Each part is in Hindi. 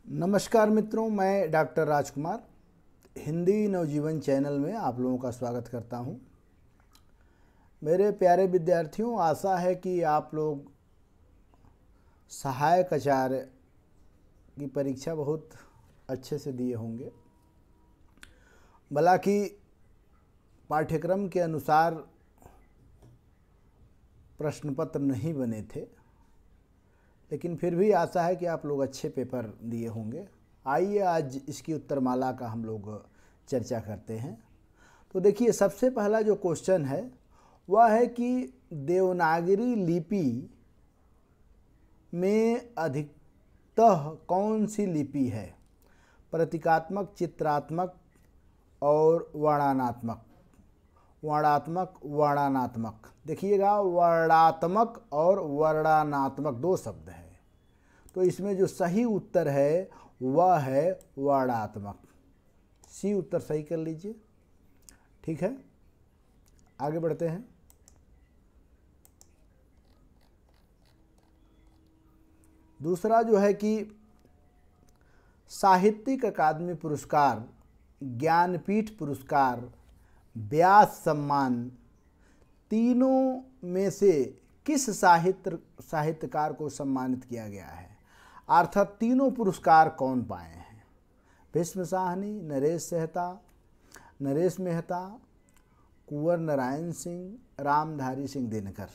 नमस्कार मित्रों, मैं डॉक्टर राजकुमार हिंदी नवजीवन चैनल में आप लोगों का स्वागत करता हूं। मेरे प्यारे विद्यार्थियों, आशा है कि आप लोग सहायक आचार्य की परीक्षा बहुत अच्छे से दिए होंगे। भला कि पाठ्यक्रम के अनुसार प्रश्न पत्र नहीं बने थे, लेकिन फिर भी आशा है कि आप लोग अच्छे पेपर दिए होंगे। आइए आज इसकी उत्तरमाला का हम लोग चर्चा करते हैं। तो देखिए, सबसे पहला जो क्वेश्चन है वह है कि देवनागरी लिपि में अधिकतः कौन सी लिपि है? प्रतीकात्मक, चित्रात्मक और वर्णनात्मक। वर्णात्मक, वर्णनात्मक। देखिएगा, वर्णात्मक और वर्णनात्मक दो शब्द हैं, तो इसमें जो सही उत्तर है वह है वर्णात्मक। सी उत्तर सही कर लीजिए। ठीक है, आगे बढ़ते हैं। दूसरा जो है कि साहित्यिक अकादमी पुरस्कार, ज्ञानपीठ पुरस्कार, व्यास सम्मान, तीनों में से किस साहित्यकार को सम्मानित किया गया है? अर्थात तीनों पुरस्कार कौन पाए हैं? भीष्म साहनी, नरेश मेहता, कुंवर नारायण सिंह, रामधारी सिंह दिनकर।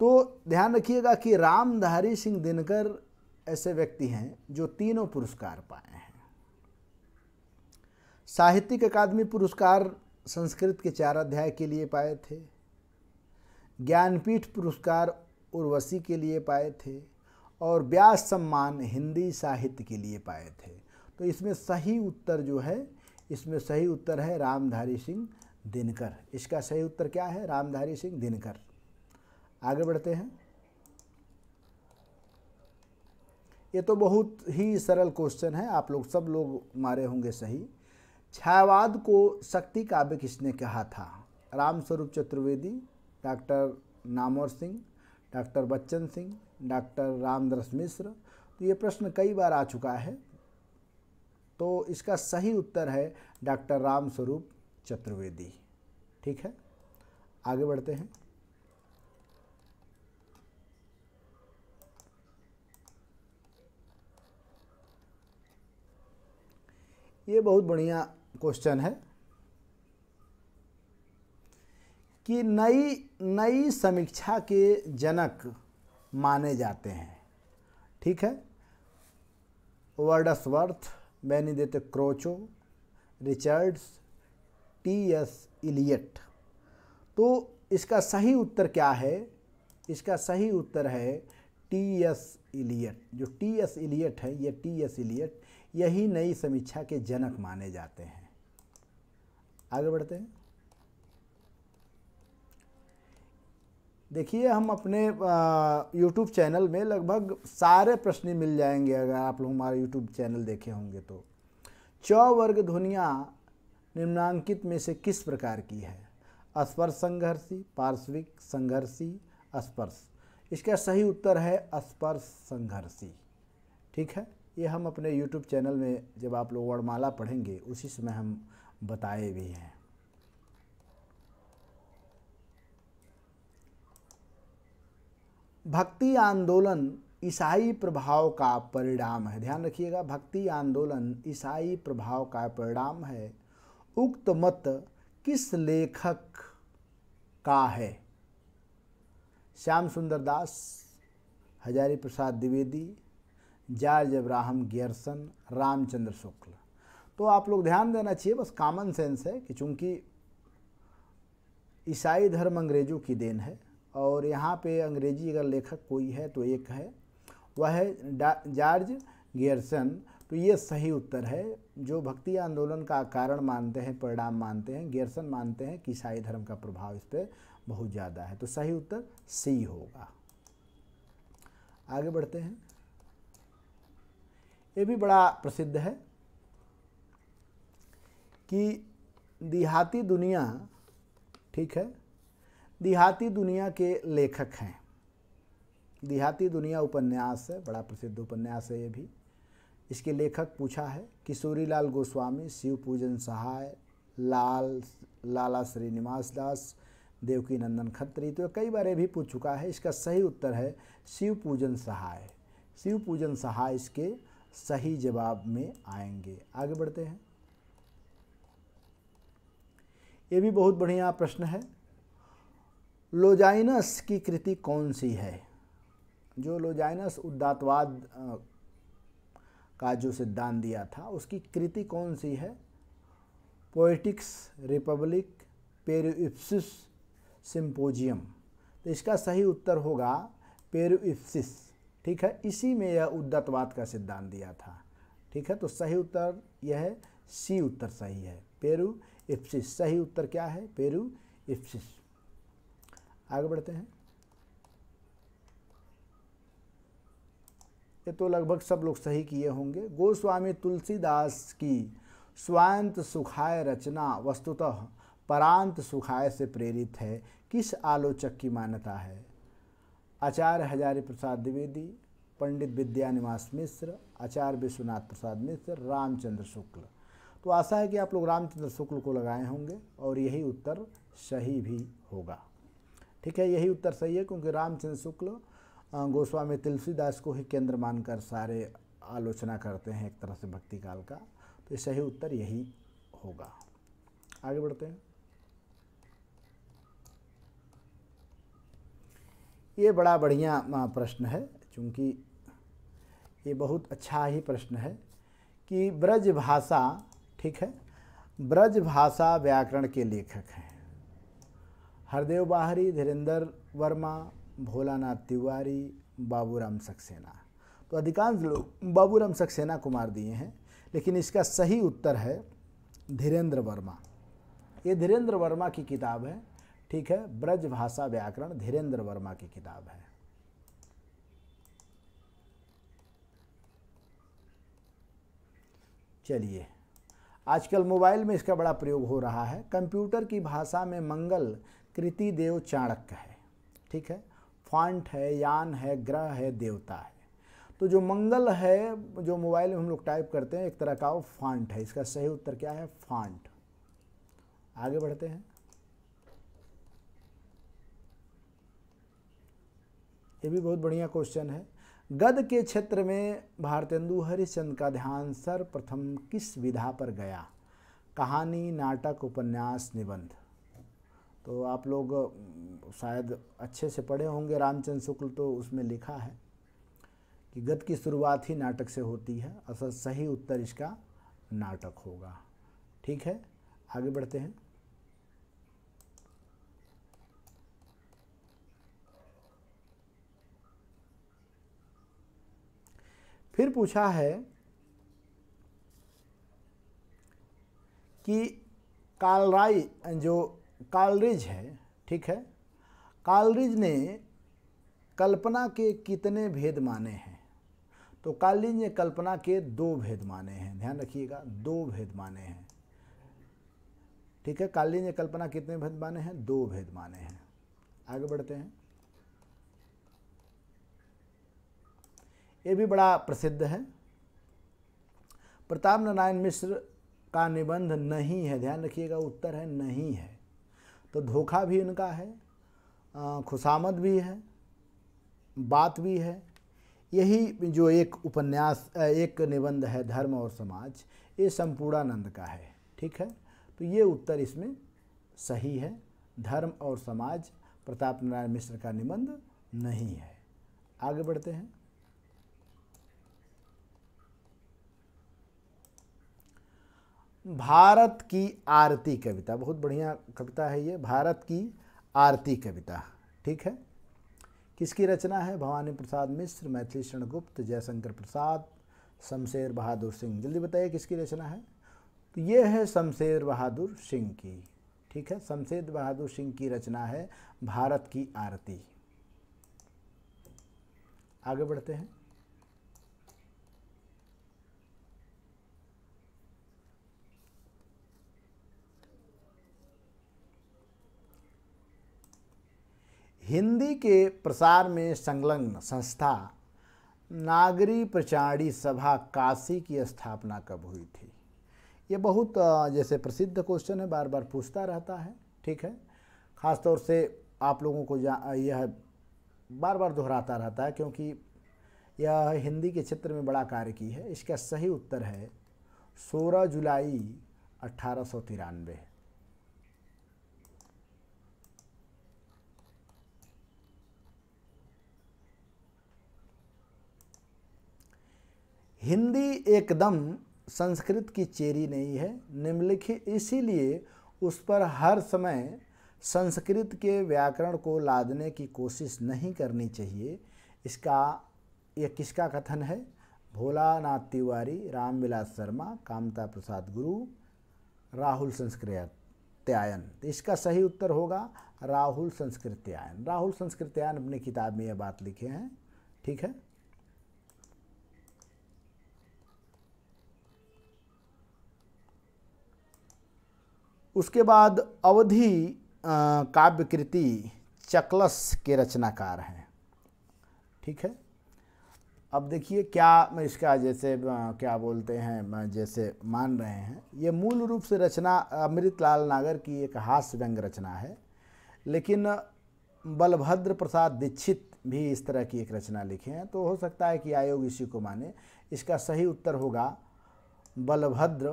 तो ध्यान रखिएगा कि रामधारी सिंह दिनकर ऐसे व्यक्ति हैं जो तीनों पुरस्कार पाए हैं। साहित्यिक अकादमी पुरस्कार संस्कृत के 4 अध्याय के लिए पाए थे। ज्ञानपीठ पुरस्कार उर्वशी के लिए पाए थे और व्यास सम्मान हिंदी साहित्य के लिए पाए थे। तो इसमें सही उत्तर जो है, इसमें सही उत्तर है रामधारी सिंह दिनकर। इसका सही उत्तर क्या है? रामधारी सिंह दिनकर। आगे बढ़ते हैं। ये तो बहुत ही सरल क्वेश्चन है, आप लोग सब लोग मारे होंगे सही। छायावाद को शक्ति काव्य किसने कहा था? Ramswaroop Chaturvedi, doctor Namvar Singh, doctor Bachchan Singh, doctor Ramdas Mishra. तो ये प्रश्न कई बार आ चुका है, तो इसका सही उत्तर है डॉक्टर रामस्वरूप चतुर्वेदी। ठीक है, आगे बढ़ते हैं। ये बहुत बढ़िया क्वेश्चन है कि नई समीक्षा के जनक माने जाते हैं। ठीक है, Wordsworth, Benedict Croce, Richards, T S. Eliot. तो इसका सही उत्तर क्या है? इसका सही उत्तर है टी.एस. इलियट। जो टी.एस. इलियट है, ये टी.एस. इलियट यही नई समीक्षा के जनक माने जाते हैं। आगे बढ़ते हैं। देखिए, हम अपने YouTube चैनल में लगभग सारे प्रश्न मिल जाएंगे अगर आप लोग हमारे YouTube चैनल देखे होंगे तो। च वर्ग ध्वनियाँ निम्नांकित में से किस प्रकार की है? स्पर्श संघर्षी, पार्श्विक संघर्षी, स्पर्श। इसका सही उत्तर है स्पर्श संघर्षी। ठीक है, ये हम अपने YouTube चैनल में जब आप लोग वर्णमाला पढ़ेंगे उसी समय हम बताए भी हैं। भक्ति आंदोलन ईसाई प्रभाव का परिणाम है। ध्यान रखिएगा, भक्ति आंदोलन ईसाई प्रभाव का परिणाम है। उक्त मत किस लेखक का है? Shyam Sundar Das, Hazari Prasad Dwivedi, George Abraham Grierson, Ramchandra Shukla. तो आप लोग ध्यान देना चाहिए, बस कॉमन सेंस है कि चूंकि ईसाई धर्म अंग्रेजों की देन है और यहाँ पे अंग्रेजी अगर लेखक कोई है तो एक है, वह है जॉर्ज गियर्सन। तो ये सही उत्तर है। जो भक्ति आंदोलन का कारण मानते हैं, परिणाम मानते हैं, गियर्सन मानते हैं कि ईसाई धर्म का प्रभाव इस पर बहुत ज़्यादा है। तो सही उत्तर सी होगा। आगे बढ़ते हैं। ये भी बड़ा प्रसिद्ध है कि देहाती दुनिया, ठीक है, देहाती दुनिया के लेखक हैं। देहाती दुनिया उपन्यास है, बड़ा प्रसिद्ध उपन्यास है ये भी। इसके लेखक पूछा है किशोरीलाल गोस्वामी, शिव पूजन सहाय, लाला श्रीनिवास दास, देवकी नंदन खत्री। तो कई बार ये भी पूछ चुका है। इसका सही उत्तर है शिव पूजन सहाय। शिव पूजन सहाय इसके सही जवाब में आएंगे। आगे बढ़ते हैं। ये भी बहुत बढ़िया प्रश्न है। लोजाइनस की कृति कौन सी है? जो लोजाइनस उदात्तवाद का जो सिद्धांत दिया था उसकी कृति कौन सी है? पोएटिक्स, रिपब्लिक, पेरुइप्सिस, सिम्पोजियम। तो इसका सही उत्तर होगा पेरुइप्सिस। ठीक है, इसी में यह उदात्तवाद का सिद्धांत दिया था। ठीक है, तो सही उत्तर यह है, सी उत्तर सही है, पेरुइप्सिस। सही उत्तर क्या है? पेरुइप्सिस। आगे बढ़ते हैं। ये तो लगभग सब लोग सही किए होंगे। गोस्वामी तुलसीदास की स्वांत सुखाय रचना वस्तुतः परांत सुखाय से प्रेरित है, किस आलोचक की मान्यता है? आचार्य हजारी प्रसाद द्विवेदी, पंडित विद्यानिवास मिश्र, आचार्य विश्वनाथ प्रसाद मिश्र, रामचंद्र शुक्ल। तो आशा है कि आप लोग रामचंद्र शुक्ल को लगाए होंगे और यही उत्तर सही भी होगा। ठीक है, यही उत्तर सही है क्योंकि रामचंद्र शुक्ल गोस्वामी तुलसीदास को ही केंद्र मानकर सारे आलोचना करते हैं एक तरह से भक्ति काल का। तो सही उत्तर यही होगा। आगे बढ़ते हैं। ये बड़ा बढ़िया प्रश्न है, चूँकि ये बहुत अच्छा ही प्रश्न है कि ब्रज भाषा, ठीक है, ब्रज भाषा व्याकरण के लेखक हैं हरदेव बाहरी, धीरेन्द्र वर्मा, भोलानाथ तिवारी, बाबूराम सक्सेना। तो अधिकांश लोग बाबूराम सक्सेना को मार दिए हैं, लेकिन इसका सही उत्तर है धीरेन्द्र वर्मा। ये धीरेन्द्र वर्मा की किताब है। ठीक है, ब्रज भाषा व्याकरण धीरेन्द्र वर्मा की किताब है। चलिए, आजकल मोबाइल में इसका बड़ा प्रयोग हो रहा है। कंप्यूटर की भाषा में मंगल कृति देव चाणक्य है। ठीक है, फॉन्ट है, यान है, ग्रह है, देवता है। तो जो मंगल है, जो मोबाइल में हम लोग टाइप करते हैं, एक तरह का वो फॉन्ट है। इसका सही उत्तर क्या है? फॉन्ट। आगे बढ़ते हैं। ये भी बहुत बढ़िया क्वेश्चन है। गद्य के क्षेत्र में भारतेंदु हरिश्चंद्र का ध्यान सर्वप्रथम किस विधा पर गया? कहानी, नाटक, उपन्यास, निबंध। तो आप लोग शायद अच्छे से पढ़े होंगे रामचंद्र शुक्ल, तो उसमें लिखा है कि गद्य की शुरुआत ही नाटक से होती है। असल सही उत्तर इसका नाटक होगा। ठीक है, आगे बढ़ते हैं। फिर पूछा है कि कालरिज है, ठीक है, कालरिज ने कल्पना के कितने भेद माने हैं? तो कालरिज ने कल्पना के 2 भेद माने हैं। ध्यान रखिएगा, 2 भेद माने हैं। ठीक है, कालरिज ने कल्पना कितने भेद माने हैं? 2 भेद माने हैं। आगे बढ़ते हैं। ये भी बड़ा प्रसिद्ध है। प्रताप नारायण मिश्र का निबंध नहीं है। ध्यान रखिएगा, उत्तर है नहीं है। तो धोखा भी उनका है, खुशामद भी है, बात भी है। यही जो एक उपन्यास, एक निबंध है धर्म और समाज, ये संपूर्णानंद का है। ठीक है, तो ये उत्तर इसमें सही है। धर्म और समाज प्रताप नारायण मिश्र का निबंध नहीं है। आगे बढ़ते हैं। भारत की आरती कविता, बहुत बढ़िया कविता है ये, भारत की आरती कविता। ठीक है, किसकी रचना है? भवानी प्रसाद मिश्र, मैथिली शरण गुप्त, जयशंकर प्रसाद, शमशेर बहादुर सिंह। जल्दी बताइए किसकी रचना है? तो ये है शमशेर बहादुर सिंह की। ठीक है, शमशेर बहादुर सिंह की रचना है भारत की आरती। आगे बढ़ते हैं। हिंदी के प्रसार में संलग्न संस्था नागरी प्रचारणी सभा काशी की स्थापना कब हुई थी? ये बहुत जैसे प्रसिद्ध क्वेश्चन है, बार बार पूछता रहता है। ठीक है, ख़ास तौर से आप लोगों को यह बार बार दोहराता रहता है क्योंकि यह हिंदी के क्षेत्र में बड़ा कार्य की है। इसका सही उत्तर है 16 जुलाई 1893। हिंदी एकदम संस्कृत की चेरी नहीं है, निम्नलिखित, इसीलिए उस पर हर समय संस्कृत के व्याकरण को लादने की कोशिश नहीं करनी चाहिए। यह किसका कथन है? भोलानाथ तिवारी, रामविलास शर्मा, कामता प्रसाद गुरु, राहुल संस्कृत्यायन। तो इसका सही उत्तर होगा राहुल संस्कृत्यायन। राहुल संस्कृत्यायन अपनी किताब में यह बात लिखे हैं। ठीक है, उसके बाद अवधि काव्य कृति चकलस के रचनाकार हैं। ठीक है, अब देखिए क्या मैं इसका जैसे क्या बोलते हैं जैसे मान रहे हैं, ये मूल रूप से रचना अमृतलाल नागर की एक हास्य व्यंग रचना है, लेकिन बलभद्र प्रसाद दीक्षित भी इस तरह की एक रचना लिखे हैं, तो हो सकता है कि आयोग इसी को माने। इसका सही उत्तर होगा बलभद्र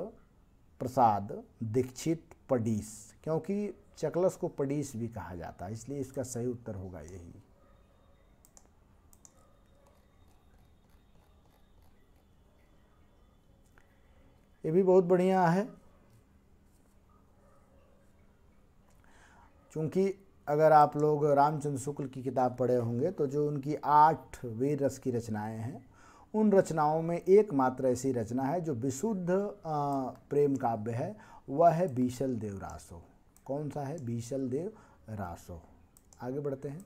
प्रसाद दीक्षित पडीस, क्योंकि चकलस को पडीस भी कहा जाता है, इसलिए इसका सही उत्तर होगा यही। ये भी बहुत बढ़िया है, क्योंकि अगर आप लोग रामचंद्र शुक्ल की किताब पढ़े होंगे तो जो उनकी 8 वीर रस की रचनाएं हैं, उन रचनाओं में एकमात्र ऐसी रचना है जो विशुद्ध प्रेम काव्य है, वह है बीशल देव रासो। कौन सा है? बीशल देव रासो। आगे बढ़ते हैं।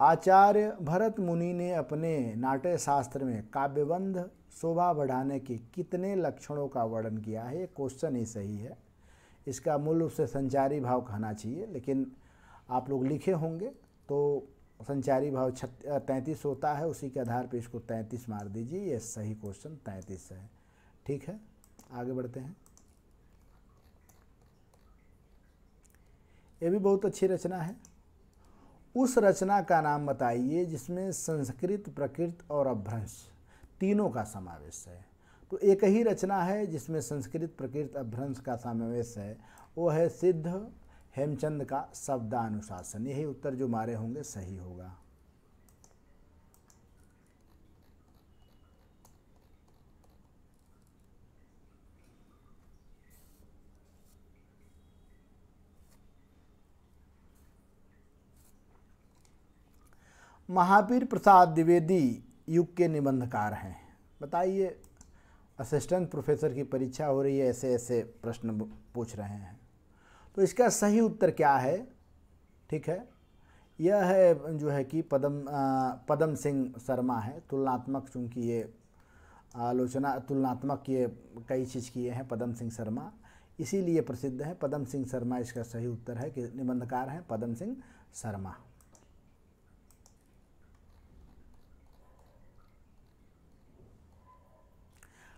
आचार्य भरत मुनि ने अपने नाट्य शास्त्र में काव्यबंध शोभा बढ़ाने के कितने लक्षणों का वर्णन किया है? ये क्वेश्चन ही सही है। इसका मूल रूप से संचारी भाव कहना चाहिए, लेकिन आप लोग लिखे होंगे तो संचारी भाव 33 होता है, उसी के आधार पर इसको 33 मार दीजिए। ये सही क्वेश्चन 33 है। ठीक है, आगे बढ़ते हैं। ये भी बहुत अच्छी रचना है। उस रचना का नाम बताइए जिसमें संस्कृत, प्रकृत और अपभ्रंश तीनों का समावेश है। तो एक ही रचना है जिसमें संस्कृत, प्रकृत, अपभ्रंश का समावेश है, वो है सिद्ध हेमचंद का शब्दानुशासन। यही उत्तर जो मारे होंगे सही होगा। महावीर प्रसाद द्विवेदी युग के निबंधकार हैं। बताइए, असिस्टेंट प्रोफेसर की परीक्षा हो रही है, ऐसे ऐसे प्रश्न पूछ रहे हैं, तो इसका सही उत्तर क्या है? ठीक है, यह है जो है कि पदम सिंह शर्मा है। तुलनात्मक, चूँकि ये आलोचना तुलनात्मक ये कई चीज़ किए हैं पदम सिंह शर्मा, इसीलिए प्रसिद्ध है। पदम सिंह शर्मा इसका सही उत्तर है कि निबंधकार हैं पदम सिंह शर्मा।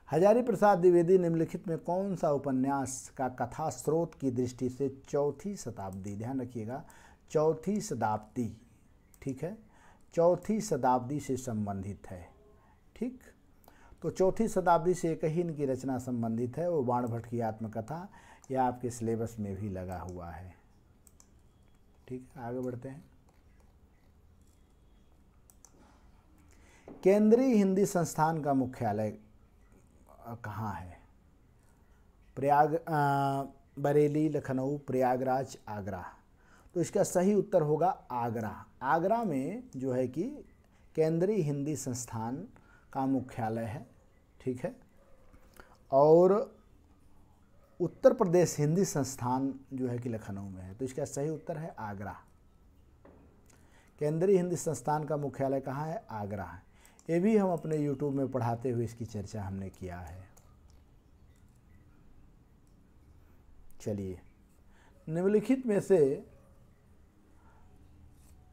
हजारी प्रसाद द्विवेदी निम्नलिखित में कौन सा उपन्यास का कथा स्रोत की दृष्टि से चौथी शताब्दी, ध्यान रखिएगा, चौथी शताब्दी, ठीक है, चौथी शताब्दी से संबंधित है। ठीक, तो चौथी शताब्दी से एक ही इनकी रचना संबंधित है, वो बाणभट्ट की आत्मकथा। यह आपके सिलेबस में भी लगा हुआ है। ठीक है, आगे बढ़ते हैं। केंद्रीय हिंदी संस्थान का मुख्यालय कहाँ है? बरेली, लखनऊ, प्रयागराज, आगरा। तो इसका सही उत्तर होगा आगरा। आगरा में जो है कि केंद्रीय हिंदी संस्थान का मुख्यालय है। ठीक है, और उत्तर प्रदेश हिंदी संस्थान जो है कि लखनऊ में है। तो इसका सही उत्तर है आगरा। केंद्रीय हिंदी संस्थान का मुख्यालय कहाँ है? आगरा है। ये भी हम अपने YouTube में पढ़ाते हुए इसकी चर्चा हमने किया है। चलिए, निम्नलिखित में से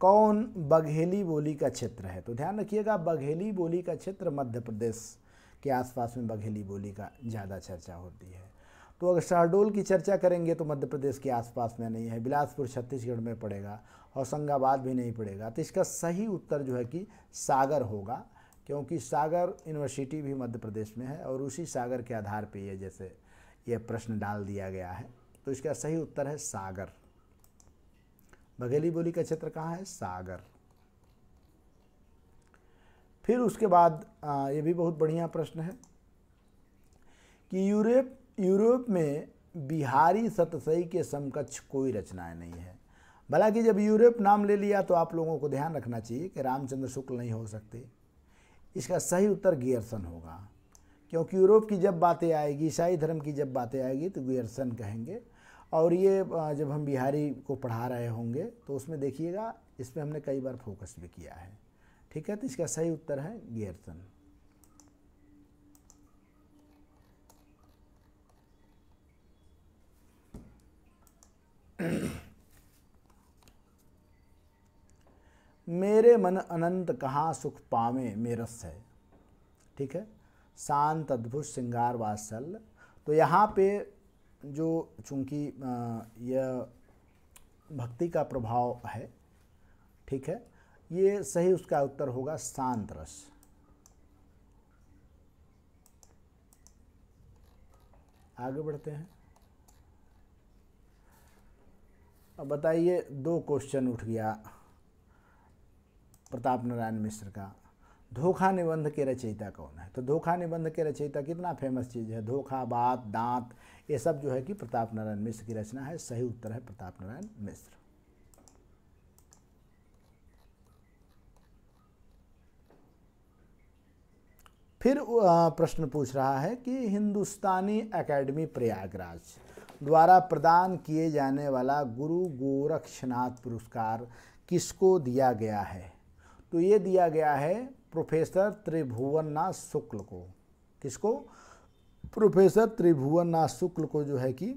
कौन बघेली बोली का क्षेत्र है? तो ध्यान रखिएगा, बघेली बोली का क्षेत्र मध्य प्रदेश के आसपास में बघेली बोली का ज़्यादा चर्चा होती है। तो अगर शहडोल की चर्चा करेंगे तो मध्य प्रदेश के आसपास में नहीं है, बिलासपुर छत्तीसगढ़ में पड़ेगा, होशंगाबाद भी नहीं पड़ेगा। तो इसका सही उत्तर जो है कि सागर होगा, क्योंकि सागर यूनिवर्सिटी भी मध्य प्रदेश में है और उसी सागर के आधार पर ये जैसे ये प्रश्न डाल दिया गया है। तो इसका सही उत्तर है सागर। बघेली बोली का क्षेत्र कहाँ है? सागर। फिर उसके बाद ये भी बहुत बढ़िया प्रश्न है कि यूरोप में बिहारी सतसई के समकक्ष कोई रचनाएं नहीं है। हालांकि जब यूरोप नाम ले लिया तो आप लोगों को ध्यान रखना चाहिए कि रामचंद्र शुक्ल नहीं हो सकते। इसका सही उत्तर गियर्सन होगा, क्योंकि यूरोप की जब बातें आएगी, ईसाई धर्म की जब बातें आएगी तो गियर्सन कहेंगे। और ये जब हम बिहारी को पढ़ा रहे होंगे तो उसमें देखिएगा, इसमें हमने कई बार फोकस भी किया है। ठीक है, तो इसका सही उत्तर है गियर्सन। मेरे मन अनंत कहाँ सुख पावे में रस है। ठीक है, शांत अद्भुत श्रृंगार वात्सल्य। तो यहाँ पे जो चूँकि यह भक्ति का प्रभाव है, ठीक है, ये सही उसका उत्तर होगा शांत रस। आगे बढ़ते हैं। अब बताइए, 2 क्वेश्चन उठ गया प्रताप नारायण मिश्र का। धोखा निबंध के रचयिता कौन है? तो धोखा निबंध के रचयिता कितना फेमस चीज़ है, धोखा, बात, दांत, ये सब जो है कि प्रताप नारायण मिश्र की रचना है। सही उत्तर है प्रताप नारायण मिश्र। फिर प्रश्न पूछ रहा है कि हिंदुस्तानी एकेडमी प्रयागराज द्वारा प्रदान किए जाने वाला गुरु गोरक्षनाथ पुरस्कार किसको दिया गया है? तो ये दिया गया है प्रोफेसर त्रिभुवननाथ शुक्ल को। किसको? प्रोफेसर त्रिभुवननाथ शुक्ल को जो है कि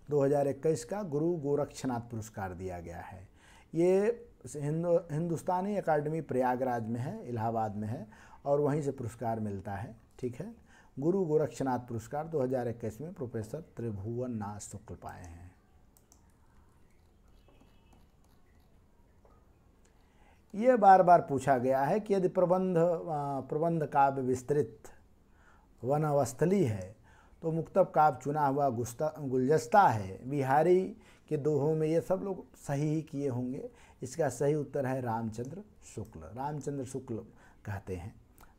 2021 का गुरु गोरक्षनाथ पुरस्कार दिया गया है। ये हिंदुस्तानी एकेडमी प्रयागराज में है, इलाहाबाद में है, और वहीं से पुरस्कार मिलता है। ठीक है, गुरु गोरक्षनाथ पुरस्कार 2021 में प्रोफेसर त्रिभुवननाथ शुक्ल पाए हैं। ये बार बार पूछा गया है कि यदि प्रबंध काव्य विस्तृत वनवस्थली है तो मुक्तब काव्य चुना हुआ गुलदस्ता है। बिहारी के दोहों में ये सब लोग सही ही किए होंगे। इसका सही उत्तर है रामचंद्र शुक्ल। रामचंद्र शुक्ल कहते हैं।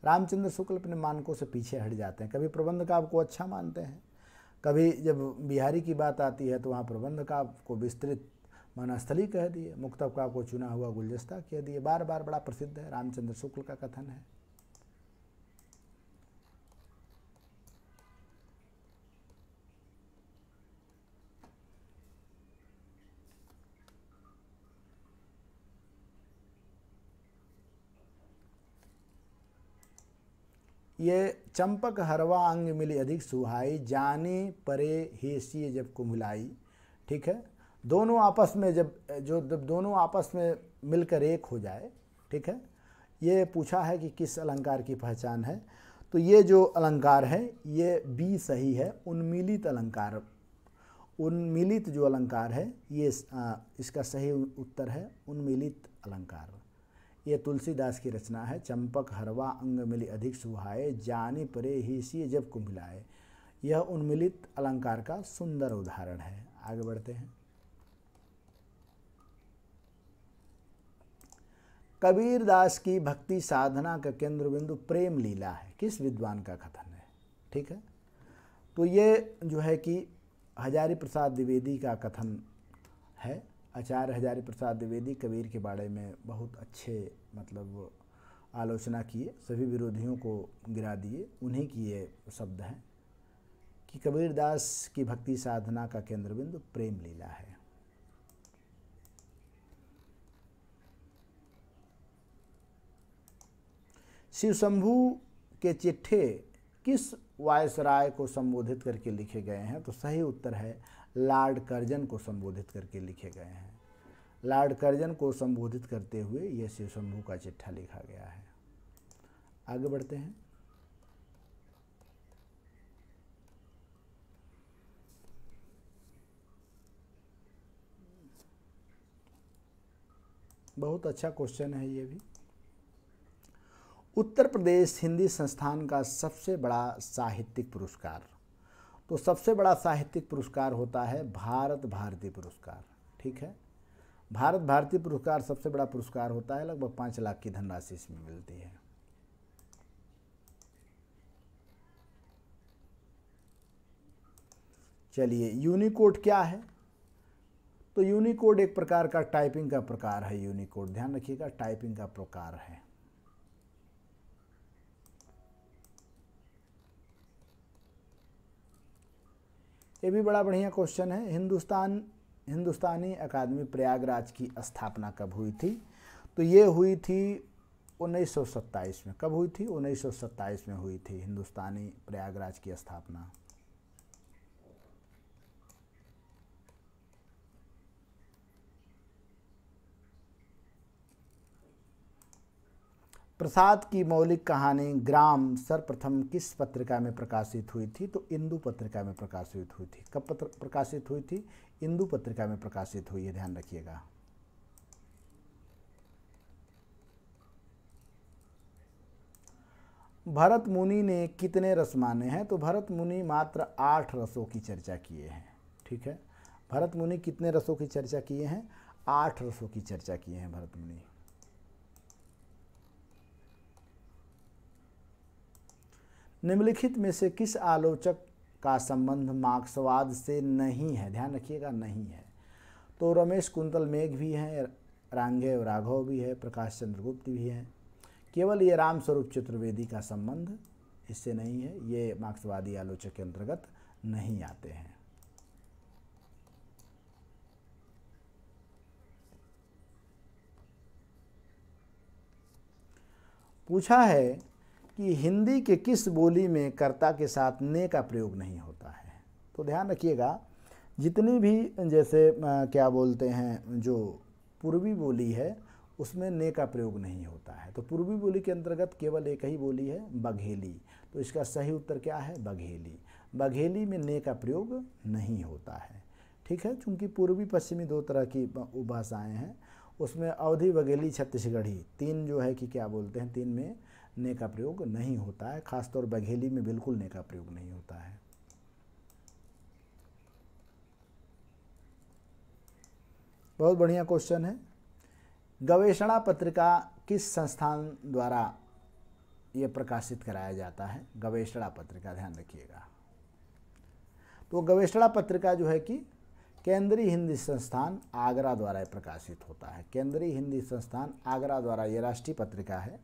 रामचंद्र शुक्ल अपने मानकों से पीछे हट जाते हैं। कभी प्रबंध काव्य को अच्छा मानते हैं, कभी जब बिहारी की बात आती है तो वहाँ प्रबंध काव्य को विस्तृत वनस्थली कह दिए, मुक्तब काव्य को चुना हुआ गुलदस्ता कह दिए। बार बार बड़ा प्रसिद्ध है, रामचंद्र शुक्ल का कथन है। ये चंपक हरवा अंग मिली अधिक सुहाई, जाने परे हेसिए जब को मिलाई। ठीक है, दोनों आपस में जब दोनों आपस में मिलकर एक हो जाए। ठीक है, ये पूछा है कि किस अलंकार की पहचान है। तो ये जो अलंकार है ये बी सही है, उन्मीलित अलंकार। उन्मीलित जो अलंकार है ये इसका सही उत्तर है उन्मीलित अलंकार। ये तुलसीदास की रचना है। चंपक हरवा अंग मिली अधिक सुहाए, जानी परे ही सी जब को मिलाए। यह उन्मीलित अलंकार का सुंदर उदाहरण है। आगे बढ़ते हैं। कबीरदास की भक्ति साधना का केंद्र बिंदु प्रेम लीला है, किस विद्वान का कथन है? ठीक है, तो ये जो है कि हजारी प्रसाद द्विवेदी का कथन है। आचार्य हजारी प्रसाद द्विवेदी कबीर के बारे में बहुत अच्छे मतलब आलोचना किए, सभी विरोधियों को गिरा दिए। उन्हीं की ये शब्द हैं कि कबीरदास की भक्ति साधना का केंद्र बिंदु प्रेम लीला है। शिव शंभू के चिट्ठे किस वायसराय को संबोधित करके लिखे गए हैं? तो सही उत्तर है लॉर्ड कर्जन को संबोधित करके लिखे गए हैं। लॉर्ड कर्जन को संबोधित करते हुए यह शिव शंभू का चिट्ठा लिखा गया है। आगे बढ़ते हैं। बहुत अच्छा क्वेश्चन है ये भी। उत्तर प्रदेश हिंदी संस्थान का सबसे बड़ा साहित्यिक पुरस्कार, तो सबसे बड़ा साहित्यिक पुरस्कार होता है भारत भारती पुरस्कार। ठीक है, भारत भारती पुरस्कार सबसे बड़ा पुरस्कार होता है, लगभग 5 लाख की धनराशि इसमें मिलती है। चलिए, यूनिकोड क्या है? तो यूनिकोड एक प्रकार का टाइपिंग का प्रकार है। यूनिकोड ध्यान रखिएगा, टाइपिंग का प्रकार है। ये भी बड़ा बढ़िया क्वेश्चन है। हिंदुस्तानी अकादमी प्रयागराज की स्थापना कब हुई थी? तो ये हुई थी 1927 में। कब हुई थी? 1927 में हुई थी हिंदुस्तानी प्रयागराज की स्थापना। प्रसाद की मौलिक कहानी ग्राम सर्वप्रथम किस पत्रिका में प्रकाशित हुई थी? तो इंदु पत्रिका में प्रकाशित हुई थी। कब प्रकाशित हुई थी? इंदु पत्रिका में प्रकाशित हुई है, ध्यान रखिएगा। भरत मुनि ने कितने रस माने हैं? तो भरत मुनि मात्र 8 रसों की चर्चा किए हैं। ठीक है, भरत मुनि कितने रसों की चर्चा किए हैं? 8 रसों की चर्चा किए हैं भरत मुनि। निम्नलिखित में से किस आलोचक का संबंध मार्क्सवाद से नहीं है? ध्यान रखिएगा, नहीं है। तो रमेश कुंतल मेघ भी हैं, रांघे राघव भी है, प्रकाश चंद्र गुप्त भी हैं। केवल ये रामस्वरूप चतुर्वेदी का संबंध इससे नहीं है, ये मार्क्सवादी आलोचक के अंतर्गत नहीं आते हैं। पूछा है कि हिंदी के किस बोली में कर्ता के साथ ने का प्रयोग नहीं होता है? तो ध्यान रखिएगा, जितनी भी जैसे क्या बोलते हैं जो पूर्वी बोली है उसमें ने का प्रयोग नहीं होता है। तो पूर्वी बोली के अंतर्गत केवल एक ही बोली है, बघेली। तो इसका सही उत्तर क्या है? बघेली। बघेली में ने का प्रयोग नहीं होता है। ठीक है, चूँकि पूर्वी पश्चिमी 2 तरह की उपभाषाएँ हैं, उसमें अवधी, बघेली, छत्तीसगढ़ी 3 जो है कि क्या बोलते हैं, 3 में ने का प्रयोग नहीं होता है। खासतौर बघेली में बिल्कुल ने का प्रयोग नहीं होता है। बहुत बढ़िया क्वेश्चन है। गवेषणा पत्रिका किस संस्थान द्वारा ये प्रकाशित कराया जाता है? गवेषणा पत्रिका, ध्यान रखिएगा। तो गवेषणा पत्रिका जो है कि केंद्रीय हिंदी संस्थान आगरा द्वारा प्रकाशित होता है। केंद्रीय हिंदी संस्थान आगरा द्वारा, ये राष्ट्रीय पत्रिका है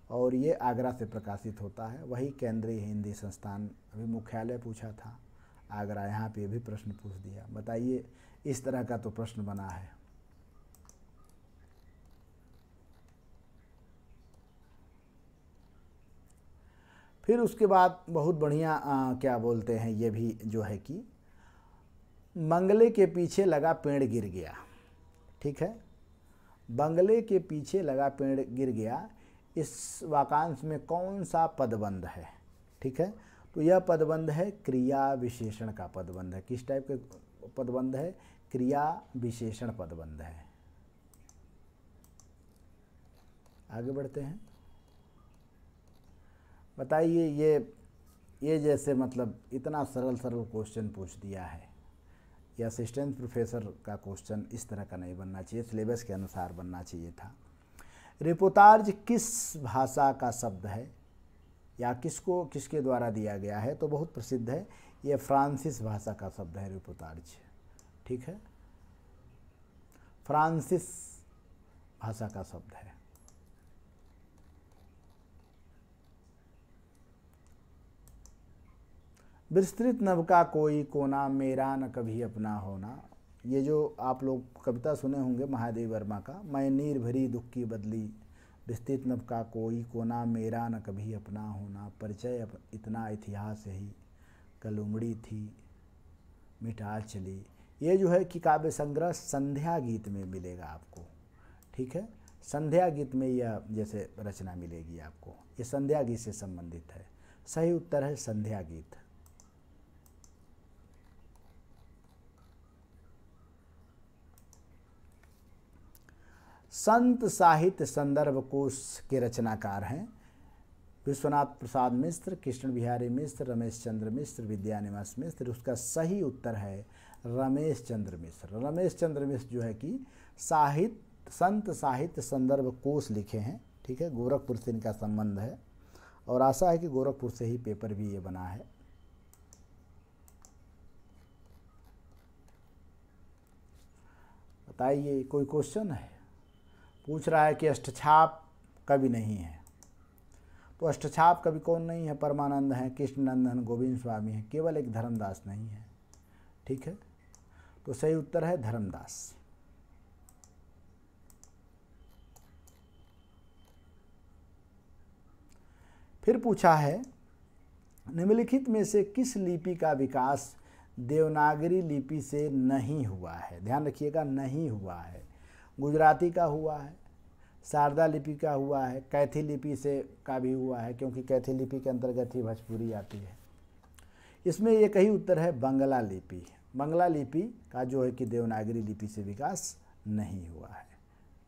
और ये आगरा से प्रकाशित होता है। वही केंद्रीय हिंदी संस्थान, अभी मुख्यालय पूछा था आगरा, यहाँ पे भी प्रश्न पूछ दिया। बताइए, इस तरह का तो प्रश्न बना है। फिर उसके बाद बहुत बढ़िया क्या बोलते हैं, ये भी जो है कि बंगले के पीछे लगा पेड़ गिर गया। ठीक है, बंगले के पीछे लगा पेड़ गिर गया, इस वाक्यांश में कौन सा पदबंध है? ठीक है, तो यह पदबंध है क्रिया विशेषण का पदबंध है। किस टाइप के पदबंध है? क्रिया विशेषण पदबंध है। आगे बढ़ते हैं। बताइए, ये जैसे मतलब इतना सरल क्वेश्चन पूछ दिया है, ये असिस्टेंट प्रोफेसर का क्वेश्चन इस तरह का नहीं बनना चाहिए, सिलेबस के अनुसार बनना चाहिए था। रिपोर्टाज किस भाषा का शब्द है या किसके द्वारा दिया गया है? तो बहुत प्रसिद्ध है, ये फ्रांसीस भाषा का शब्द है रिपोर्टाज। ठीक है, फ्रांसीस भाषा का शब्द है। विस्तृत नभ का कोई कोना, मेरा न कभी अपना होना। ये जो आप लोग कविता सुने होंगे महादेव वर्मा का, मैं नीर भरी दुख की बदली, विस्तृत नभ का कोई कोना, मेरा न कभी अपना होना, परिचय इतना इतिहास ही, कल उमड़ी थी मिटा चली। ये जो है कि काव्य संग्रह संध्या गीत में मिलेगा आपको, ठीक है। संध्या गीत में यह जैसे रचना मिलेगी आपको, ये संध्या गीत से संबंधित है। सही उत्तर है संध्या गीत। संत साहित्य संदर्भ कोश के रचनाकार हैं विश्वनाथ प्रसाद मिश्र, कृष्ण बिहारी मिश्र, रमेश चंद्र मिश्र, विद्यानिवास मिश्र। उसका सही उत्तर है रमेश चंद्र मिश्र। रमेश चंद्र मिश्र जो है कि संत साहित्य संदर्भ कोश लिखे हैं, ठीक है। गोरखपुर से इनका संबंध है और आशा है कि गोरखपुर से ही पेपर भी ये बना है। बताइए कोई क्वेश्चन है? पूछ रहा है कि अष्टछाप कवि नहीं है, तो अष्टछाप कवि कौन नहीं है? परमानंद हैं, कृष्णनंदन, गोविंद स्वामी हैं, केवल एक धर्मदास नहीं है, ठीक है। तो सही उत्तर है धर्मदास। फिर पूछा है निम्नलिखित में से किस लिपि का विकास देवनागरी लिपि से नहीं हुआ है? ध्यान रखिएगा, नहीं हुआ है। गुजराती का हुआ है, शारदा लिपि का हुआ है, कैथी लिपि से का भी हुआ है, क्योंकि कैथी लिपि के अंतर्गत ही भोजपुरी आती है। इसमें एक ही उत्तर है बंगला लिपि। बंगला लिपि का जो है कि देवनागरी लिपि से विकास नहीं हुआ है,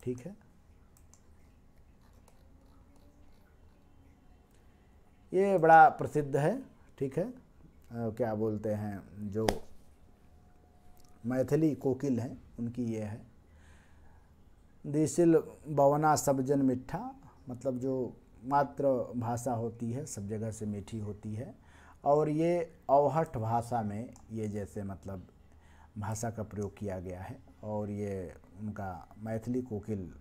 ठीक है। ये बड़ा प्रसिद्ध है, ठीक है। क्या बोलते हैं, जो मैथिली कोकिल हैं उनकी ये है। दिसिल बवना सब जन मिठा, मतलब जो मातृभाषा होती है सब जगह से मीठी होती है। और ये अवहठ भाषा में ये जैसे मतलब भाषा का प्रयोग किया गया है। और ये उनका मैथिली कोकिल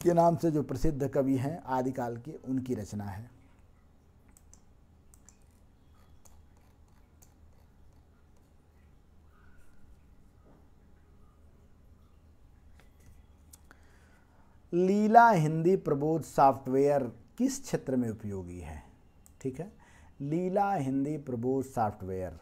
के नाम से जो प्रसिद्ध कवि हैं आदिकाल के, उनकी रचना है। लीला हिंदी प्रबोध सॉफ्टवेयर किस क्षेत्र में उपयोगी है? ठीक है, लीला हिंदी प्रबोध सॉफ्टवेयर,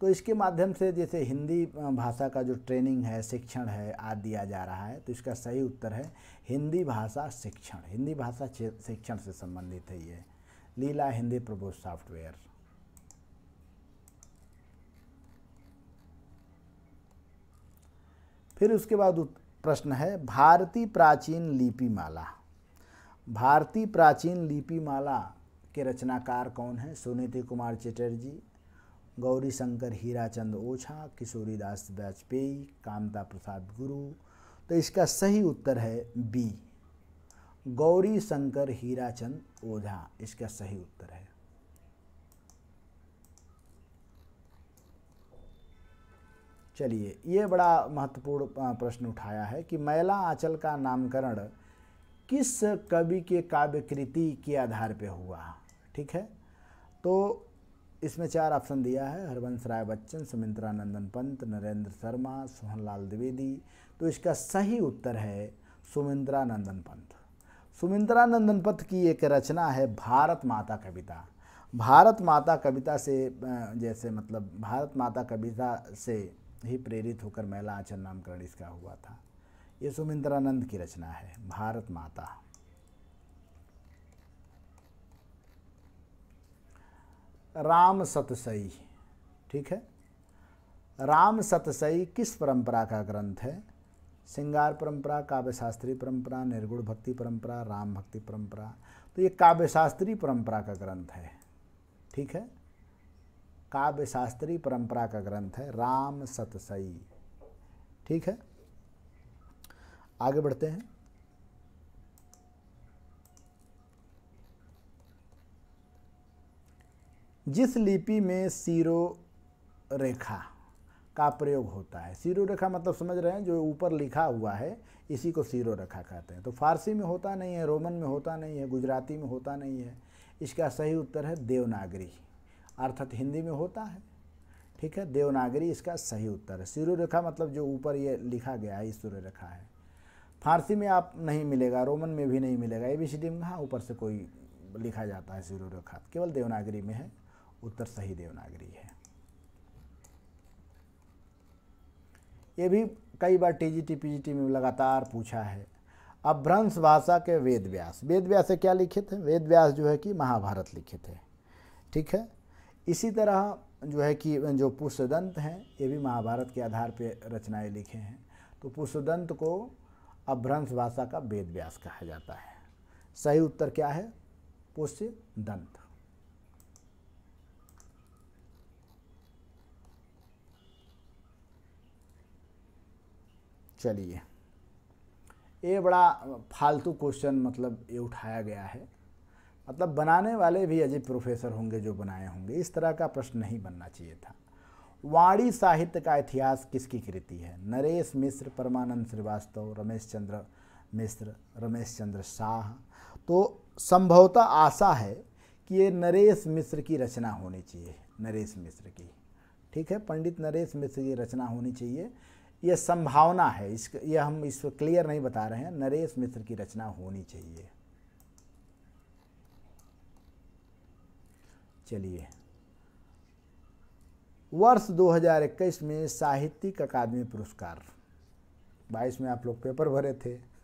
तो इसके माध्यम से जैसे हिंदी भाषा का जो ट्रेनिंग है, शिक्षण है आदि दिया जा रहा है। तो इसका सही उत्तर है हिंदी भाषा शिक्षण। हिंदी भाषा शिक्षण से संबंधित है ये लीला हिंदी प्रबोध सॉफ्टवेयर। फिर उसके बाद प्रश्न है भारतीय प्राचीन लिपिमाला। भारतीय प्राचीन लिपिमाला के रचनाकार कौन है? सुनीति कुमार चटर्जी, गौरी शंकर हीराचंद ओझा, किशोरीदास वाजपेयी, कामता प्रसाद गुरु। तो इसका सही उत्तर है बी, गौरी शंकर हीराचंद ओझा। इसका सही उत्तर है। चलिए, ये बड़ा महत्वपूर्ण प्रश्न उठाया है कि मैला आंचल का नामकरण किस कवि के काव्य कृति के आधार पे हुआ? ठीक है, तो इसमें 4 ऑप्शन दिया है, हरवंश राय बच्चन, सुमित्रा नंदन पंत, नरेंद्र शर्मा, सोहनलाल द्विवेदी। तो इसका सही उत्तर है सुमित्रा नंदन पंत। सुमित्रा नंदन पंत की एक रचना है भारत माता कविता। भारत माता कविता से जैसे मतलब भारत माता कविता से ही प्रेरित होकर मैला आंचल नामकरण इसका हुआ था। ये सुमित्रानंद की रचना है भारत माता। राम सतसई, ठीक है, राम सतसई किस परंपरा का ग्रंथ है? श्रृंगार परंपरा, काव्य शास्त्री परंपरा, निर्गुण भक्ति परंपरा, राम भक्ति परंपरा। तो ये काव्य शास्त्री परंपरा का ग्रंथ है, ठीक है, काव्य शास्त्री परंपरा का ग्रंथ है राम सतसई। ठीक है, आगे बढ़ते हैं। जिस लिपि में शिरोरेखा का प्रयोग होता है, शिरोरेखा मतलब समझ रहे हैं, जो ऊपर लिखा हुआ है इसी को शिरोरेखा कहते हैं। तो फारसी में होता नहीं है, रोमन में होता नहीं है, गुजराती में होता नहीं है। इसका सही उत्तर है देवनागरी, अर्थात हिंदी में होता है। ठीक है, देवनागरी इसका सही उत्तर है। शिरोरेखा मतलब जो ऊपर ये लिखा गया है, शिरोरेखा है। फारसी में आप नहीं मिलेगा, रोमन में भी नहीं मिलेगा, ABCD में कहाँ ऊपर से कोई लिखा जाता है शिरोरेखा, केवल देवनागरी में है। उत्तर सही देवनागरी है। ये भी कई बार टीजीटी पीजीटी में लगातार पूछा है। अपभ्रंश भाषा के वेद व्यास, वेद व्यास से क्या लिखे थे? वेद व्यास जो है कि महाभारत लिखे थे, ठीक है। इसी तरह जो है कि जो पुष्पदंत हैं ये भी महाभारत के आधार पर रचनाएं लिखे हैं। तो पुष्पदंत को अपभ्रंश भाषा का वेद व्यास कहा जाता है। सही उत्तर क्या है? पुष्पदंत। चलिए, ये बड़ा फालतू क्वेश्चन मतलब ये उठाया गया है, मतलब बनाने वाले भी अजीब प्रोफेसर होंगे जो बनाए होंगे। इस तरह का प्रश्न नहीं बनना चाहिए था। वाणी साहित्य का इतिहास किसकी कृति है? नरेश मिश्र, परमानंद श्रीवास्तव, रमेश चंद्र मिश्र, रमेश चंद्र शाह। तो संभवतः आशा है कि ये नरेश मिश्र की रचना होनी चाहिए, नरेश मिश्र की, ठीक है। पंडित नरेश मिश्र की रचना होनी चाहिए, ये संभावना है। ये हम इसको क्लियर नहीं बता रहे हैं, नरेश मिश्र की रचना होनी चाहिए। चलिए, वर्ष 2021 में साहित्यिक अकादमी पुरस्कार, 22 में आप लोग पेपर भरे थे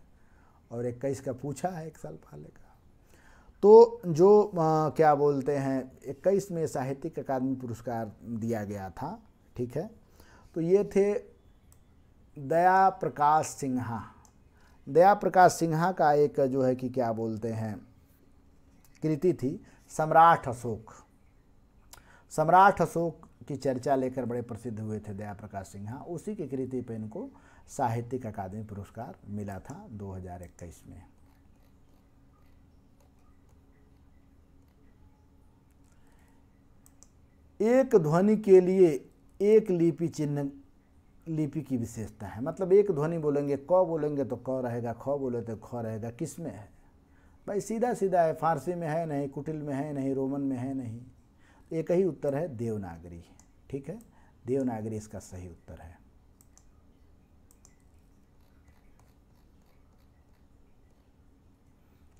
और 21 का पूछा है, एक साल पहले का। तो जो क्या बोलते हैं 21 में साहित्यिक अकादमी पुरस्कार दिया गया था, ठीक है। तो ये थे दया प्रकाश सिन्हा। दया प्रकाश सिन्हा का एक जो है कि क्या बोलते हैं कृति थी सम्राट अशोक। सम्राट अशोक की चर्चा लेकर बड़े प्रसिद्ध हुए थे दया प्रकाश सिन्हा। उसी की कृति पर इनको साहित्यिक अकादमी पुरस्कार मिला था 2021 में। एक ध्वनि के लिए एक लिपि चिन्ह लिपि की विशेषता है। मतलब एक ध्वनि बोलेंगे, क बोलेंगे तो क रहेगा, ख बोले तो ख रहेगा। किस में है भाई? सीधा सीधा है, फारसी में है नहीं, कुटिल में है नहीं, रोमन में है नहीं। एक ही उत्तर है देवनागरी, ठीक है। देवनागरी इसका सही उत्तर है।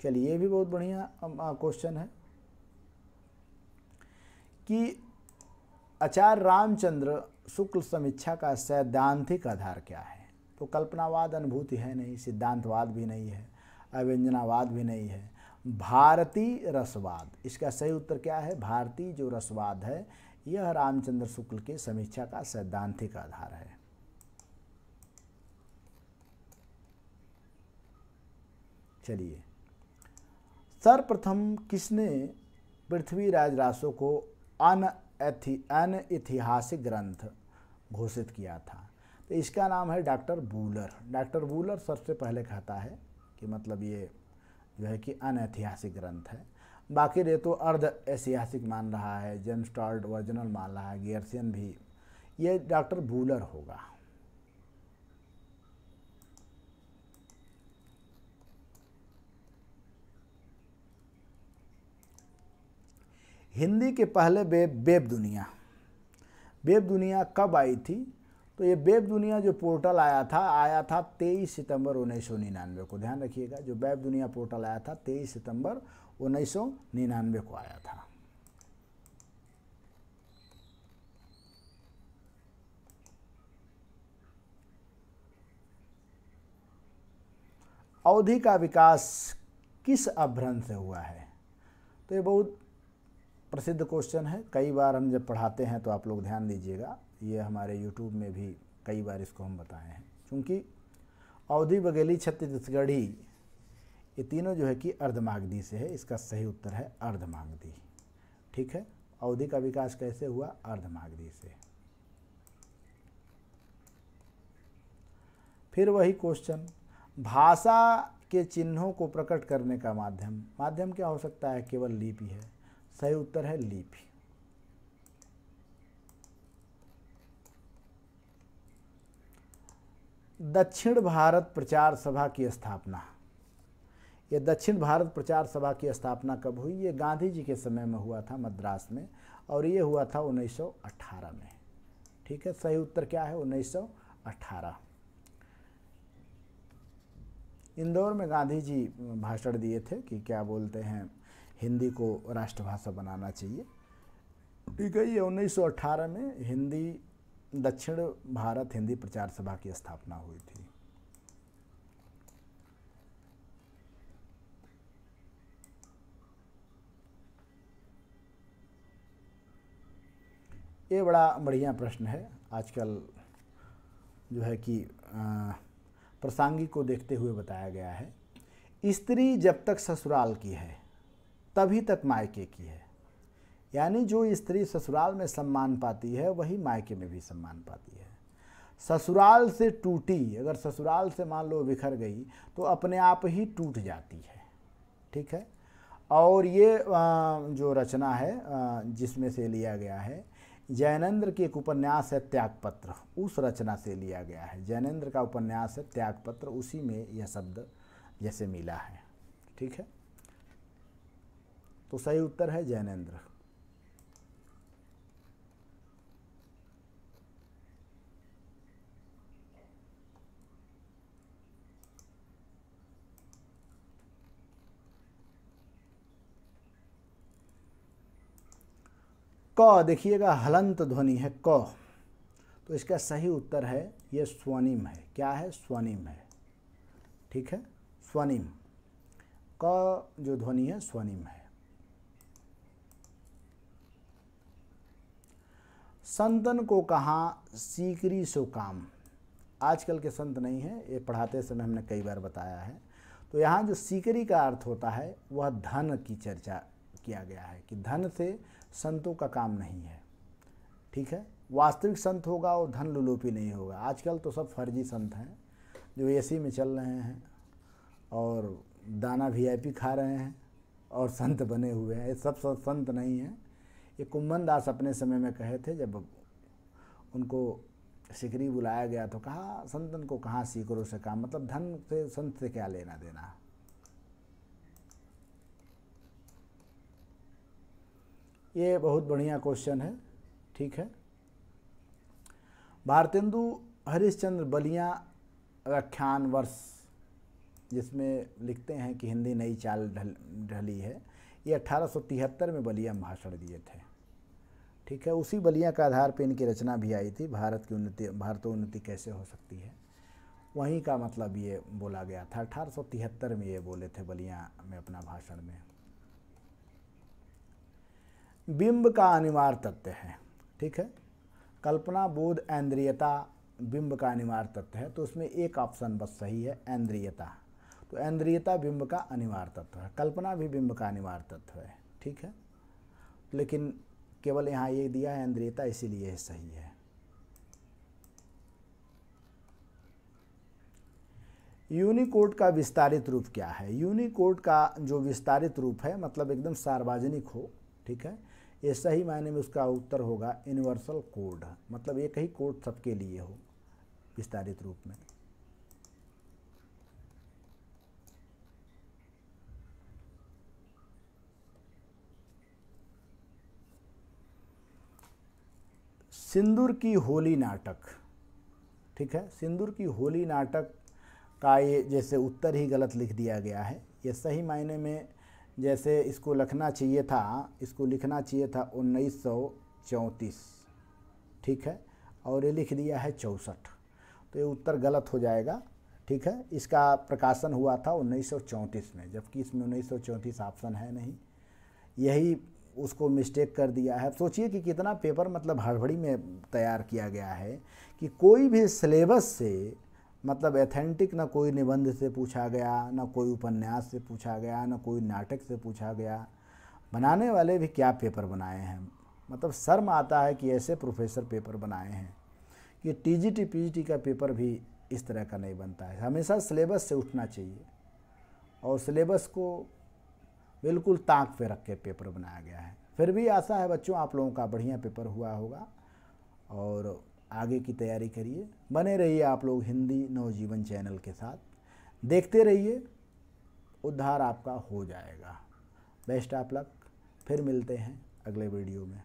चलिए, ये भी बहुत बढ़िया क्वेश्चन है कि आचार्य रामचंद्र शुक्ल समीक्षा का सैद्धांतिक आधार क्या है? तो कल्पनावाद अनुभूति है नहीं, सिद्धांतवाद भी नहीं है, अव्यंजनावाद भी नहीं है, भारतीय रसवाद। इसका सही उत्तर क्या है? भारतीय जो रसवाद है यह रामचंद्र शुक्ल के समीक्षा का सैद्धांतिक आधार है। चलिए, सर्वप्रथम किसने पृथ्वीराज रासो को अनऐतिहासिक ग्रंथ घोषित किया था? तो इसका नाम है डॉक्टर बूलर। डॉक्टर बूलर सबसे पहले कहता है कि मतलब ये जो है कि अनऐतिहासिक ग्रंथ है। बाकी ये तो अर्ध ऐतिहासिक मान रहा है, जेम्स टॉड ओरिजिनल मान रहा है, गियर्सियन भी। ये डॉक्टर बूलर होगा। हिंदी के पहले वेब दुनिया कब आई थी? तो ये वेब दुनिया जो पोर्टल आया था 23 सितंबर 1999 को। ध्यान रखिएगा, जो वेब दुनिया पोर्टल आया था 23 सितंबर 1999 को आया था। अवधि का विकास किस अपभ्रंश से हुआ है? तो ये बहुत प्रसिद्ध क्वेश्चन है। कई बार हम जब पढ़ाते हैं तो आप लोग ध्यान दीजिएगा, ये हमारे YouTube में भी कई बार इसको हम बताए हैं। क्योंकि अवधि, बघेली, छत्तीसगढ़ी ये तीनों जो है कि अर्धमागधी से है। इसका सही उत्तर है अर्धमागधी, ठीक है। अवधि का विकास कैसे हुआ? अर्धमागधी से। फिर वही क्वेश्चन, भाषा के चिन्हों को प्रकट करने का माध्यम क्या हो सकता है? केवल लिपि है। सही उत्तर है लिपि। दक्षिण भारत प्रचार सभा की स्थापना। ये दक्षिण भारत प्रचार सभा की स्थापना कब हुई? ये गांधी जी के समय में हुआ था मद्रास में, और ये हुआ था 1918 में, ठीक है। सही उत्तर क्या है? 1918। इंदौर में गांधी जी भाषण दिए थे कि क्या बोलते हैं, हिंदी को राष्ट्रभाषा बनाना चाहिए, ठीक है। ये 1918 में हिंदी दक्षिण भारत हिंदी प्रचार सभा की स्थापना हुई थी? ये बड़ा बढ़िया प्रश्न है। आजकल जो है कि प्रासंगिक को देखते हुए बताया गया है। स्त्री जब तक ससुराल की है तभी तक मायके की है। यानी जो स्त्री ससुराल में सम्मान पाती है वही मायके में भी सम्मान पाती है। ससुराल से टूटी, अगर ससुराल से मान लो बिखर गई तो अपने आप ही टूट जाती है। ठीक है। और ये जो रचना है जिसमें से लिया गया है, जैनेंद्र की एक उपन्यास है त्यागपत्र, उस रचना से लिया गया है। जैनेंद्र का उपन्यास है त्यागपत्र, उसी में यह शब्द जैसे मिला है। ठीक है। तो सही उत्तर है जैनेंद्र। क देखिएगा हलंत ध्वनि है क, तो इसका सही उत्तर है ये स्वनिम है। क्या है? स्वनिम है। ठीक है, स्वनिम। क जो ध्वनि है स्वनिम है। संतन को कहाँ सीकरी सो काम। आजकल के संत नहीं है, ये पढ़ाते समय हमने कई बार बताया है। तो यहाँ जो सीकरी का अर्थ होता है वह धन की चर्चा किया गया है कि धन से संतों का काम नहीं है। ठीक है। वास्तविक संत होगा और धन लुलूपी नहीं होगा। आजकल तो सब फर्जी संत हैं जो एसी में चल रहे हैं और दाना वीआईपी खा रहे हैं और संत बने हुए हैं। ये सब संत नहीं हैं। ये कुम्भन दास अपने समय में कहे थे, जब उनको सिकरी बुलाया गया तो कहा संतन को कहाँ सीकरों से काम, मतलब धन से संत से क्या लेना देना। ये बहुत बढ़िया क्वेश्चन है। ठीक है। भारतेंदु हरिश्चंद्र बलिया व्याख्यान वर्ष, जिसमें लिखते हैं कि हिंदी नई चाल ढली है, ये 1873 में बलिया में भाषण दिए थे। ठीक है। उसी बलिया का आधार पर इनकी रचना भी आई थी, भारतोन्नति कैसे हो सकती है। वहीं का मतलब ये बोला गया था। 1873 में ये बोले थे बलिया में अपना भाषण में। बिंब का अनिवार्य तत्व है। ठीक है। कल्पना, बोध, ऐन्द्रियता बिंब का अनिवार्य तत्व है। तो उसमें एक ऑप्शन बस सही है, ऐन्द्रियता। तो ऐन्द्रियता बिंब का अनिवार्य तत्व है। कल्पना भी बिंब का अनिवार्य तत्व है। ठीक है। लेकिन केवल यहाँ ये दिया है ऐन्द्रियता, इसीलिए सही है। यूनिकोड का विस्तारित रूप क्या है? यूनिकोड का जो विस्तारित रूप है मतलब एकदम सार्वजनिक हो। ठीक है। ये सही मायने में उसका उत्तर होगा यूनिवर्सल कोड, मतलब एक ही कोड सबके लिए हो विस्तारित रूप में। सिंदूर की होली नाटक। ठीक है। सिंदूर की होली नाटक का ये जैसे उत्तर ही गलत लिख दिया गया है। ये सही मायने में जैसे इसको लिखना चाहिए था, इसको लिखना चाहिए था 1934। ठीक है। और ये लिख दिया है 64, तो ये उत्तर गलत हो जाएगा। ठीक है। इसका प्रकाशन हुआ था 1934 में, जबकि इसमें 1934 ऑप्शन है नहीं, यही उसको मिस्टेक कर दिया है। सोचिए कि कितना पेपर मतलब हड़बड़ी में तैयार किया गया है कि कोई भी सिलेबस से मतलब एथेंटिक ना कोई निबंध से पूछा गया, ना कोई उपन्यास से पूछा गया, ना कोई नाटक से पूछा गया। बनाने वाले भी क्या पेपर बनाए हैं, मतलब शर्म आता है कि ऐसे प्रोफेसर पेपर बनाए हैं कि टीजीटी पीजीटी का पेपर भी इस तरह का नहीं बनता है। हमेशा सिलेबस से उठना चाहिए और सिलेबस को बिल्कुल ताक पे रख के पेपर बनाया गया है। फिर भी आशा है बच्चों आप लोगों का बढ़िया पेपर हुआ होगा और आगे की तैयारी करिए। बने रहिए आप लोग हिंदी नवजीवन चैनल के साथ, देखते रहिए, उद्धार आपका हो जाएगा। Best of luck. फिर मिलते हैं अगले वीडियो में।